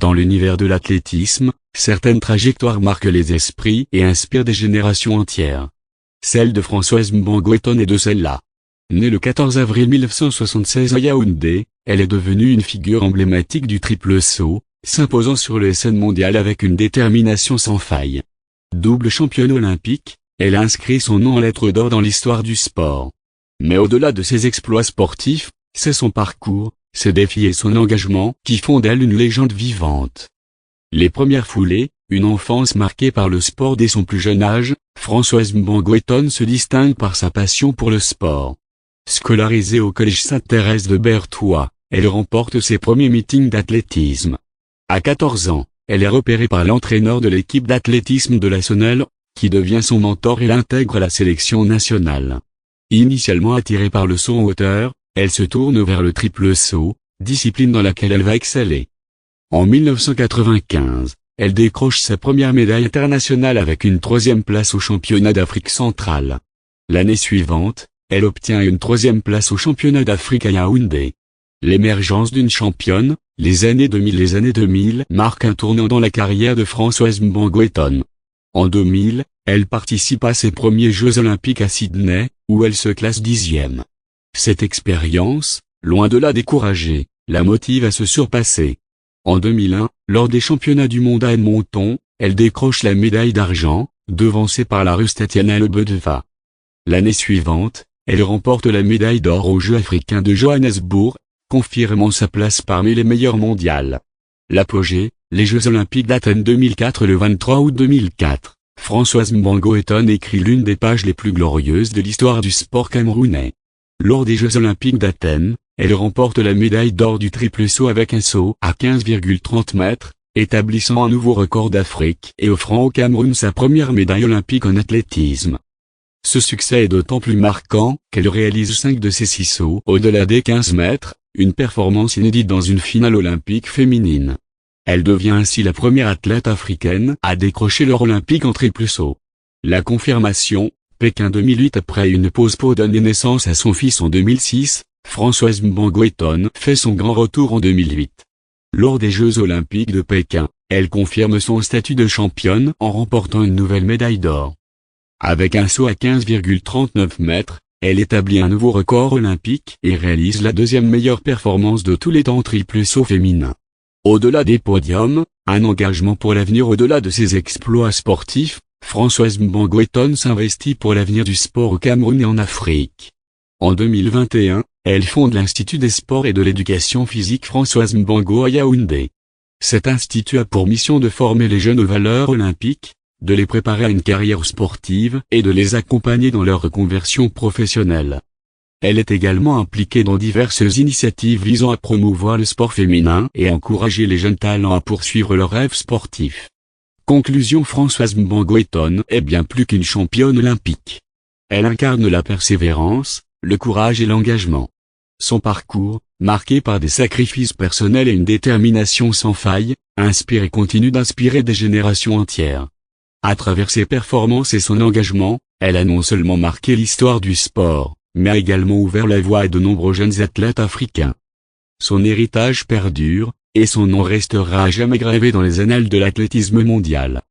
Dans l'univers de l'athlétisme, certaines trajectoires marquent les esprits et inspirent des générations entières. Celle de Françoise Mbango-Eton est de celle-là. Née le 14 avril 1976 à Yaoundé, elle est devenue une figure emblématique du triple saut, s'imposant sur les scènes mondiales avec une détermination sans faille. Double championne olympique, elle a inscrit son nom en lettres d'or dans l'histoire du sport. Mais au-delà de ses exploits sportifs, c'est son parcours, ses défis et son engagement qui font d'elle une légende vivante. Les premières foulées, une enfance marquée par le sport dès son plus jeune âge, Françoise Mbango-Eton se distingue par sa passion pour le sport. Scolarisée au collège Sainte-Thérèse de Berthois, elle remporte ses premiers meetings d'athlétisme. À 14 ans, elle est repérée par l'entraîneur de l'équipe d'athlétisme de la Sonnelle, qui devient son mentor et l'intègre à la sélection nationale. Initialement attirée par le saut en hauteur, elle se tourne vers le triple saut, discipline dans laquelle elle va exceller. En 1995, elle décroche sa première médaille internationale avec une 3e place au championnat d'Afrique centrale. L'année suivante, elle obtient une 3e place au championnat d'Afrique à Yaoundé. L'émergence d'une championne, les années 2000 marquent un tournant dans la carrière de Françoise Mbango-Eton. En 2000, elle participe à ses premiers Jeux olympiques à Sydney, où elle se classe 10e. Cette expérience, loin de la décourager, la motive à se surpasser. En 2001, lors des championnats du monde à Edmonton, elle décroche la médaille d'argent, devancée par la Russe Tatiana Lebedeva. L'année suivante, elle remporte la médaille d'or aux Jeux africains de Johannesburg, confirmant sa place parmi les meilleures mondiales. L'apogée, les Jeux olympiques d'Athènes 2004. Le 23 août 2004, Françoise Mbango-Eton écrit l'une des pages les plus glorieuses de l'histoire du sport camerounais. Lors des Jeux olympiques d'Athènes, elle remporte la médaille d'or du triple saut avec un saut à 15,30 mètres, établissant un nouveau record d'Afrique et offrant au Cameroun sa première médaille olympique en athlétisme. Ce succès est d'autant plus marquant qu'elle réalise 5 de ses 6 sauts au-delà des 15 mètres, une performance inédite dans une finale olympique féminine. Elle devient ainsi la première athlète africaine à décrocher l'or olympique en triple saut. La confirmation, Pékin 2008. Après une pause pour donner naissance à son fils en 2006, Françoise Mbango-Eton fait son grand retour en 2008. Lors des Jeux olympiques de Pékin, elle confirme son statut de championne en remportant une nouvelle médaille d'or. Avec un saut à 15,39 mètres, elle établit un nouveau record olympique et réalise la 2e meilleure performance de tous les temps en triple saut féminin. Au-delà des podiums, un engagement pour l'avenir. Au-delà de ses exploits sportifs, Françoise Mbango-Eton s'investit pour l'avenir du sport au Cameroun et en Afrique. En 2021, elle fonde l'Institut des sports et de l'éducation physique Françoise Mbango à Yaoundé. Cet institut a pour mission de former les jeunes aux valeurs olympiques, de les préparer à une carrière sportive et de les accompagner dans leur reconversion professionnelle. Elle est également impliquée dans diverses initiatives visant à promouvoir le sport féminin et à encourager les jeunes talents à poursuivre leurs rêves sportifs. Conclusion: Françoise Mbango-Eton est bien plus qu'une championne olympique. Elle incarne la persévérance, le courage et l'engagement. Son parcours, marqué par des sacrifices personnels et une détermination sans faille, inspire et continue d'inspirer des générations entières. À travers ses performances et son engagement, elle a non seulement marqué l'histoire du sport, mais a également ouvert la voie à de nombreux jeunes athlètes africains. Son héritage perdure, et son nom restera à jamais gravé dans les annales de l'athlétisme mondial.